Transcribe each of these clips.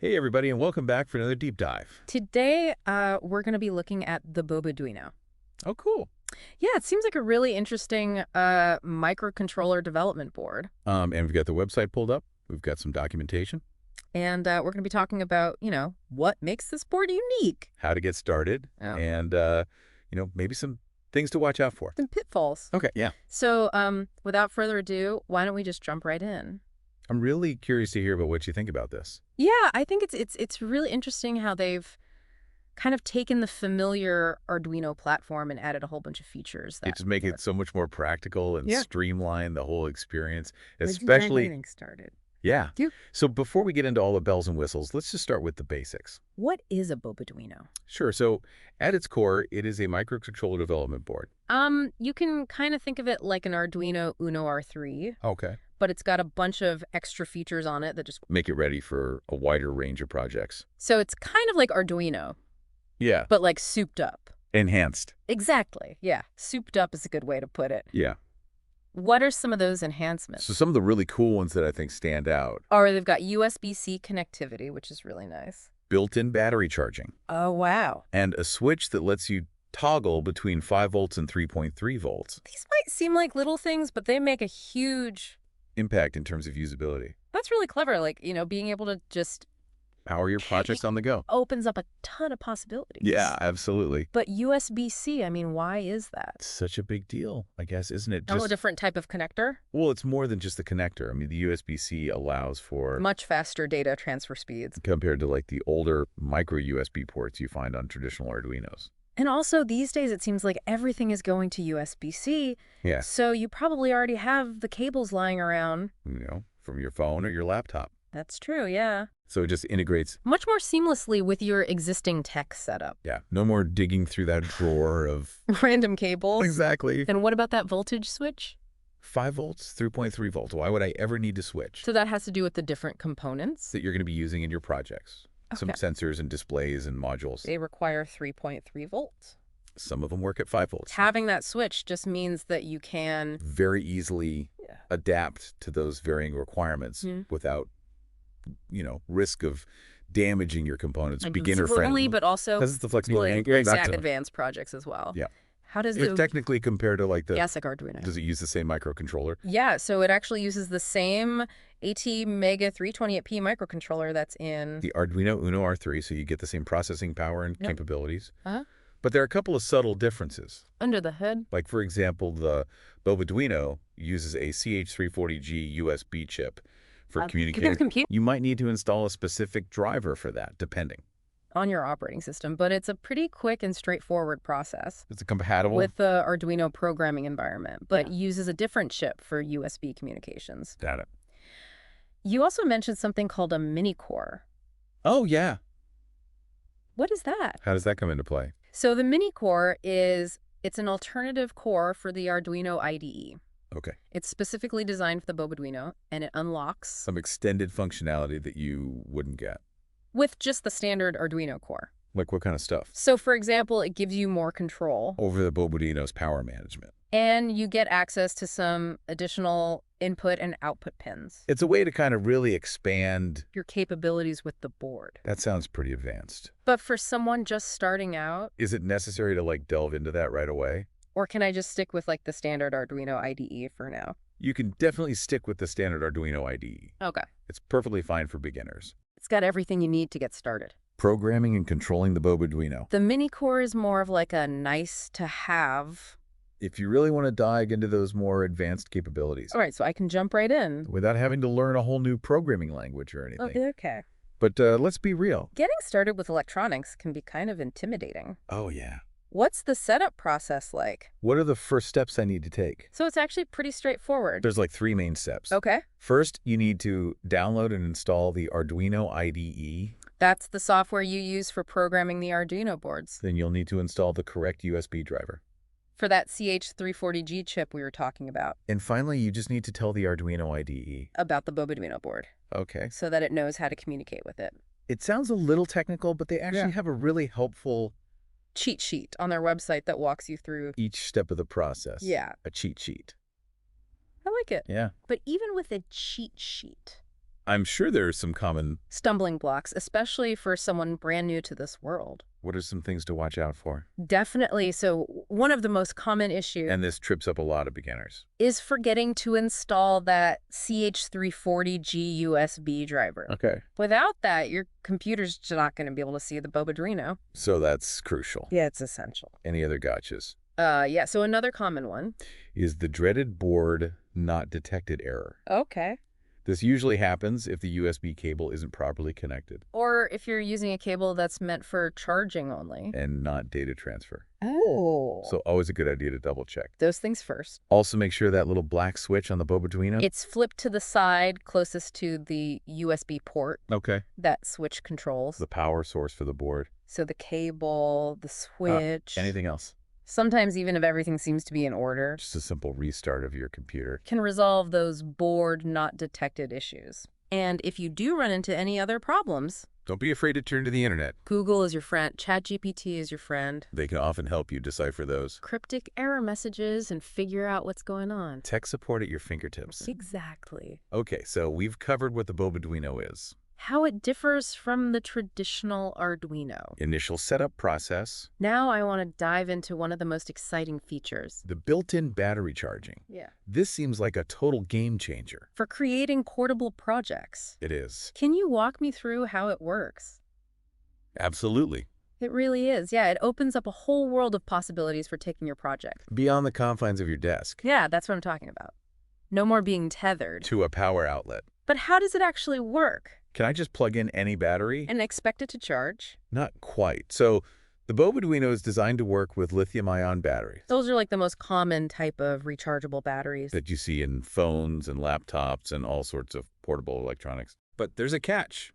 Hey everybody, and welcome back for another deep dive. Today, we're going to be looking at the Boboduino. Oh, cool. Yeah, it seems like a really interesting microcontroller development board. And we've got the website pulled up. We've got some documentation, And we're going to be talking about, what makes this board unique. how to get started, Oh. and maybe some things to watch out for. Some pitfalls. Okay, yeah. So, without further ado, why don't we just jump right in? I'm really curious to hear about what you think about this. Yeah, I think it's really interesting how they've kind of taken the familiar Arduino platform and added a whole bunch of features It that just make it work. so much more practical and Yeah. streamline the whole experience, Let's get especially, everything started. yeah. Yeah. So before we get into all the bells and whistles, let's just start with the basics. What is a Boboduino? Sure. So at its core, it is a microcontroller development board. You can kind of think of it like an Arduino Uno R3, Okay. but it's got a bunch of extra features on it that just... Make it ready for a wider range of projects. So it's kind of like Arduino, Yeah. but like souped up. Enhanced. Exactly. Yeah. Souped up is a good way to put it. Yeah. What are some of those enhancements? So some of the really cool ones that I think stand out. Or they've got USB-C connectivity, which is really nice. Built-in battery charging. Oh, wow. And a switch that lets you toggle between 5 volts and 3.3 volts. These might seem like little things, but they make a huge... Impact in terms of usability. That's really clever. Like, being able to just... Power your projects on the go. opens up a ton of possibilities. Yeah, absolutely. But USB-C, why is that? Such a big deal, I guess, isn't it? A different type of connector? Well, it's more than just the connector. I mean, the USB-C allows for... Much faster data transfer speeds. Compared to like the older micro USB ports you find on traditional Arduinos. And also, these days, it seems like everything is going to USB-C. Yeah. So you probably already have the cables lying around. From your phone or your laptop. That's true, yeah. So it just integrates. Much more seamlessly with your existing tech setup. Yeah. No more digging through that drawer of... Random cables. Exactly. And what about that voltage switch? 5 volts, 3.3 volts. Why would I ever need to switch? So that has to do with the different components? That you're going to be using in your projects. Some Okay. sensors and displays and modules. They require 3.3 volts. Some of them work at 5 volts. Having that switch just means that you can... Very easily adapt to those varying requirements without, risk of damaging your components. Beginner friendly, but also this is the flexibility. advanced projects as well. Yeah. How does It's technically compared to like the... Yes, like Arduino. Does it use the same microcontroller? Yeah, so it actually uses the same AT-Mega 328P microcontroller that's in... The Arduino Uno R3, so you get the same processing power and capabilities. Uh-huh. But there are a couple of subtle differences. Under the hood. Like, for example, the Boboduino uses a CH340G USB chip for communication. You might need to install a specific driver for that, depending. On your operating system, but it's a pretty quick and straightforward process. Is it compatible? With the Arduino programming environment, but uses a different chip for USB communications. Got it. You also mentioned something called a mini core. Oh, yeah. What is that? How does that come into play? So the mini core it's an alternative core for the Arduino IDE. Okay. It's specifically designed for the Boboduino, and it unlocks... Some extended functionality that you wouldn't get. with just the standard Arduino core. Like what kind of stuff? So, for example, it gives you more control. Over the Boboduino's power management. And you get access to some additional input and output pins. It's a way to kind of really expand your capabilities with the board. That sounds pretty advanced. But for someone just starting out... Is it necessary to like delve into that right away? Or can I just stick with like the standard Arduino IDE for now? You can definitely stick with the standard Arduino IDE. Okay. It's perfectly fine for beginners. It's got everything you need to get started. Programming and controlling the Boboduino. The mini core is more of like a nice to have. If you really want to dive into those more advanced capabilities. All right, so I can jump right in. Without having to learn a whole new programming language or anything. Okay. But let's be real. Getting started with electronics can be kind of intimidating. Oh, yeah. What's the setup process like? What are the first steps I need to take? So it's actually pretty straightforward. There's like 3 main steps. Okay. First, you need to download and install the Arduino IDE. That's the software you use for programming the Arduino boards. Then you'll need to install the correct USB driver. For that CH340G chip we were talking about. And finally, you just need to tell the Arduino IDE. About the Boboduino board. Okay. So that it knows how to communicate with it. It sounds a little technical, but they actually have a really helpful... cheat sheet on their website that walks you through each step of the process. Yeah. A cheat sheet. I like it. Yeah. But even with a cheat sheet, I'm sure there are some common stumbling blocks, especially for someone brand new to this world. What are some things to watch out for? Definitely. So one of the most common issues, and this trips up a lot of beginners, is forgetting to install that CH340G USB driver. Okay. Without that, your computer's just not going to be able to see the Boboduino. So that's crucial. Yeah, it's essential. Any other gotchas? Yeah, so another common one is the dreaded board not detected error. Okay. This usually happens if the USB cable isn't properly connected. Or if you're using a cable that's meant for charging only. And not data transfer. Oh. So always a good idea to double check. Those things first. Also make sure that little black switch on the Boboduino. It's flipped to the side closest to the USB port. Okay. That switch controls. The power source for the board. So the cable, the switch. Anything else? Sometimes even if everything seems to be in order, just a simple restart of your computer can resolve those board not detected issues. And if you do run into any other problems, don't be afraid to turn to the internet. Google is your friend. ChatGPT is your friend. They can often help you decipher those cryptic error messages and figure out what's going on. Tech support at your fingertips. Exactly. Okay, so we've covered what the Boboduino is. How it differs from the traditional Arduino. Initial setup process. Now I want to dive into one of the most exciting features. The built-in battery charging. Yeah. This seems like a total game changer. For creating portable projects. It is. Can you walk me through how it works? Absolutely. It really is. Yeah, it opens up a whole world of possibilities for taking your project beyond the confines of your desk. Yeah, that's what I'm talking about. No more being tethered to a power outlet. But how does it actually work? Can I just plug in any battery? And expect it to charge? Not quite. So the Boboduino is designed to work with lithium-ion batteries. Those are like the most common type of rechargeable batteries that you see in phones and laptops and all sorts of portable electronics. But there's a catch.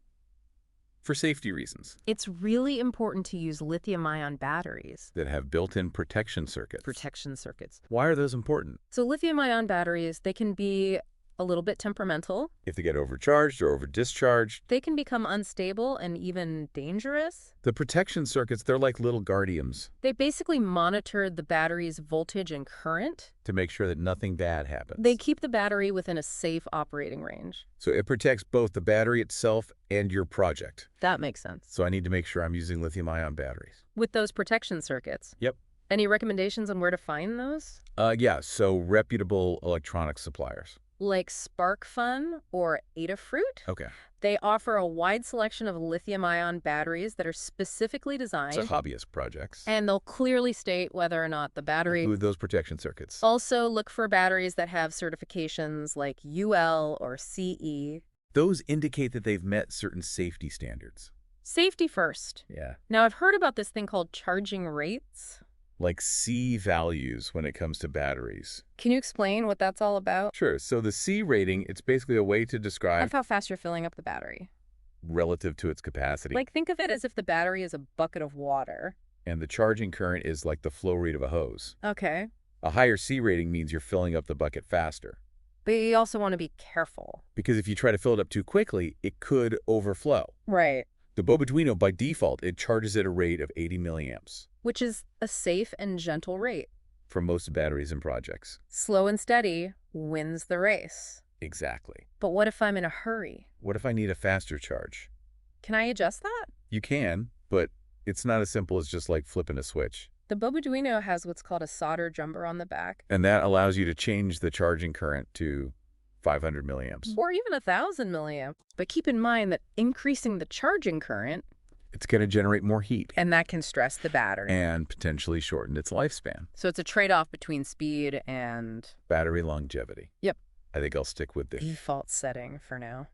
For safety reasons. It's really important to use lithium-ion batteries that have built-in protection circuits. Why are those important? So lithium-ion batteries, they can be a little bit temperamental. If they get overcharged or over-discharged, they can become unstable and even dangerous. The protection circuits, they're like little guardians. They basically monitor the battery's voltage and current to make sure that nothing bad happens. They keep the battery within a safe operating range. So it protects both the battery itself and your project. That makes sense. So I need to make sure I'm using lithium-ion batteries. With those protection circuits? Yep. Any recommendations on where to find those? Yeah, so reputable electronics suppliers. Like SparkFun or Adafruit? Okay. They offer a wide selection of lithium-ion batteries that are specifically designed. So hobbyist projects. And they'll clearly state whether or not the battery include those protection circuits. Also look for batteries that have certifications like UL or CE. Those indicate that they've met certain safety standards. Safety first. Yeah. Now I've heard about this thing called charging rates. Like C values when it comes to batteries. Can you explain what that's all about? Sure. So the C rating, it's basically a way to describe how fast you're filling up the battery. Relative to its capacity. Like think of it as if the battery is a bucket of water. And the charging current is like the flow rate of a hose. Okay. A higher C rating means you're filling up the bucket faster. But you also want to be careful. Because if you try to fill it up too quickly, it could overflow. Right. The Boboduino, by default, it charges at a rate of 80 milliamps. Which is a safe and gentle rate. For most batteries and projects. Slow and steady wins the race. Exactly. But what if I'm in a hurry? What if I need a faster charge? Can I adjust that? You can, but it's not as simple as just like flipping a switch. The Boboduino has what's called a solder jumper on the back. And that allows you to change the charging current to 500 milliamps. Or even 1,000 milliamps. But keep in mind that increasing the charging current, it's going to generate more heat. And that can stress the battery. And potentially shorten its lifespan. So it's a trade-off between speed and battery longevity. Yep. I think I'll stick with the default setting for now.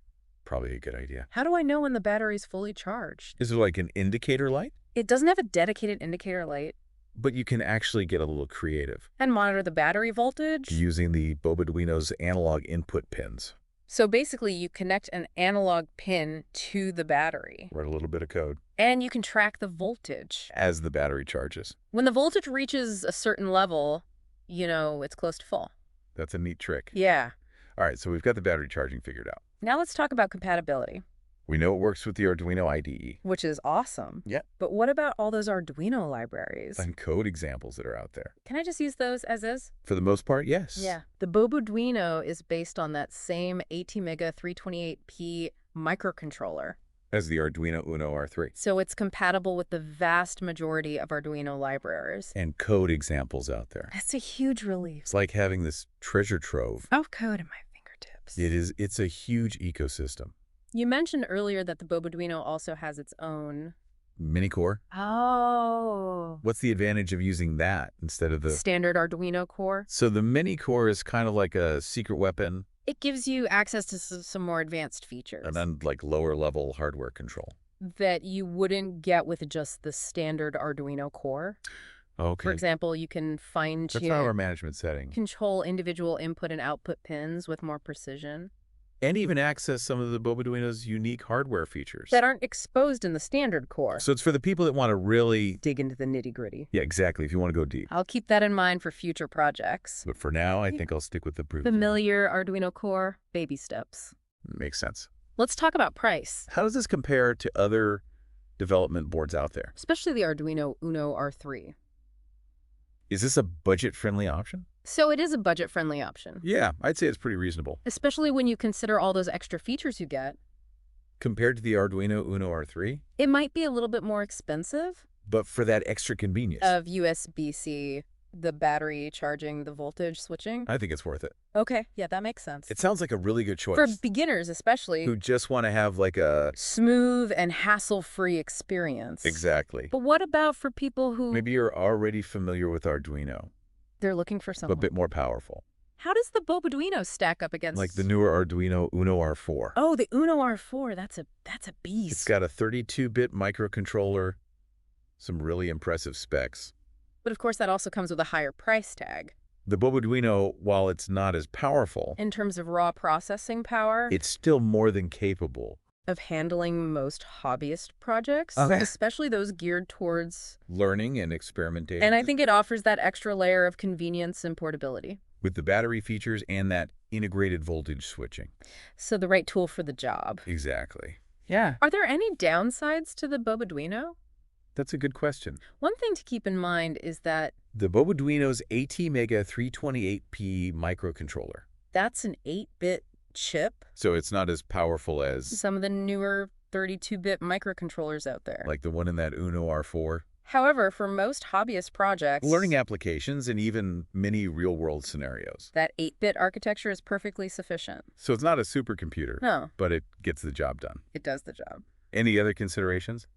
Probably a good idea. How do I know when the battery's fully charged? Is there like an indicator light? It doesn't have a dedicated indicator light. But you can actually get a little creative. And monitor the battery voltage? Using the Boboduino's analog input pins. So basically, you connect an analog pin to the battery. Write a little bit of code. And you can track the voltage. As the battery charges. When the voltage reaches a certain level, you know it's close to full. That's a neat trick. Yeah. All right, so we've got the battery charging figured out. Now let's talk about compatibility. We know it works with the Arduino IDE. Which is awesome. Yeah. But what about all those Arduino libraries? And code examples that are out there. Can I just use those as is? For the most part, yes. Yeah. The Boboduino is based on that same ATmega 328P microcontroller. As the Arduino Uno R3. So it's compatible with the vast majority of Arduino libraries. And code examples out there. That's a huge relief. It's like having this treasure trove. Of code at my fingertips. It's a huge ecosystem. You mentioned earlier that the Boboduino also has its own Mini core? Oh. What's the advantage of using that instead of the standard Arduino core? So the mini core is kind of like a secret weapon. It gives you access to some more advanced features. And then like lower level hardware control. That you wouldn't get with just the standard Arduino core. Okay. For example, you can That's our management setting. Control individual input and output pins with more precision. And even access some of the Boboduino's unique hardware features. That aren't exposed in the standard core. So it's for the people that want to really dig into the nitty-gritty. Yeah, exactly, if you want to go deep. I'll keep that in mind for future projects. But for now, I think I'll stick with the familiar Arduino core, baby steps. Makes sense. Let's talk about price. How does this compare to other development boards out there? Especially the Arduino Uno R3. Is this a budget-friendly option? So it is a budget-friendly option. Yeah, I'd say it's pretty reasonable. Especially when you consider all those extra features you get. Compared to the Arduino Uno R3? It might be a little bit more expensive. But for that extra convenience. Of USB-C, the battery charging, the voltage switching. I think it's worth it. Okay, yeah, that makes sense. It sounds like a really good choice. For beginners, especially. Who just want to have like a smooth and hassle-free experience. Exactly. But what about for people who maybe you're already familiar with Arduino? They're looking for something a bit more powerful. How does the Boboduino stack up against like the newer Arduino Uno R4? Oh, the Uno R4, that's a beast. It's got a 32-bit microcontroller, some really impressive specs. But of course that also comes with a higher price tag. The Boboduino, while it's not as powerful in terms of raw processing power, it's still more than capable of handling most hobbyist projects, especially those geared towards learning and experimentation. And I think it offers that extra layer of convenience and portability. With the battery features and that integrated voltage switching. So the right tool for the job. Exactly. Yeah. Are there any downsides to the Boboduino? That's a good question. One thing to keep in mind is that the Boboduino's ATmega 328P microcontroller. That's an 8-bit chip. So it's not as powerful as some of the newer 32-bit microcontrollers out there. Like the one in that Uno R4. However, for most hobbyist projects, learning applications and even many real-world scenarios, that 8-bit architecture is perfectly sufficient. So it's not a supercomputer. No. But it gets the job done. It does the job. Any other considerations?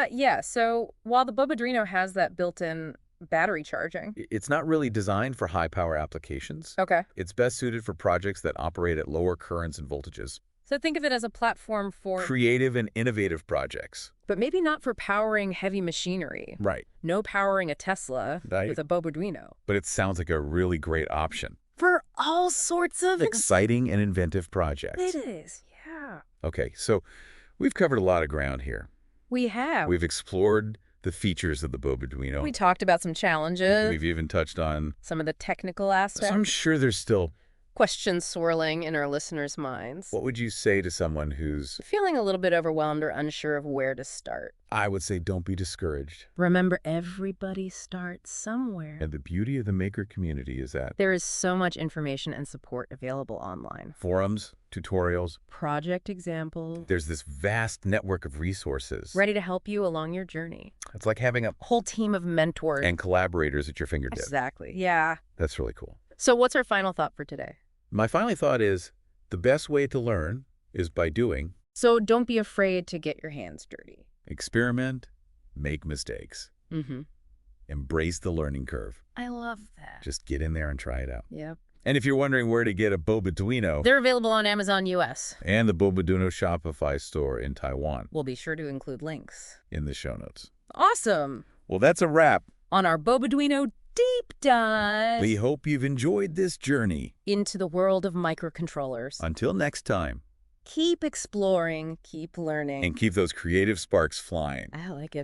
Yeah. So while the Boboduino has that built-in battery charging, it's not really designed for high-power applications. Okay. It's best suited for projects that operate at lower currents and voltages. So think of it as a platform for creative and innovative projects. But maybe not for powering heavy machinery. Right. No powering a Tesla with a Boboduino. But it sounds like a really great option. For all sorts of exciting and inventive projects. It is, yeah. Okay, so we've covered a lot of ground here. We have. We've explored the features of the Boboduino. We talked about some challenges. We've even touched on some of the technical aspects. So I'm sure there's still questions swirling in our listeners' minds. What would you say to someone who's feeling a little bit overwhelmed or unsure of where to start? I would say don't be discouraged. Remember, everybody starts somewhere. And the beauty of the maker community is that there is so much information and support available online. Forums, tutorials, project examples. There's this vast network of resources ready to help you along your journey. It's like having a whole team of mentors and collaborators at your fingertips. Exactly. Yeah. That's really cool. So what's our final thought for today? My final thought is the best way to learn is by doing. So don't be afraid to get your hands dirty. Experiment, make mistakes. Embrace the learning curve. I love that. Just get in there and try it out. Yep. And if you're wondering where to get a Boboduino, they're available on Amazon US. And the Boboduino Shopify store in Taiwan. We'll be sure to include links in the show notes. Awesome. Well, that's a wrap on our Boboduino deep dive. We hope you've enjoyed this journey into the world of microcontrollers. Until next time, keep exploring, keep learning, and keep those creative sparks flying. I like it.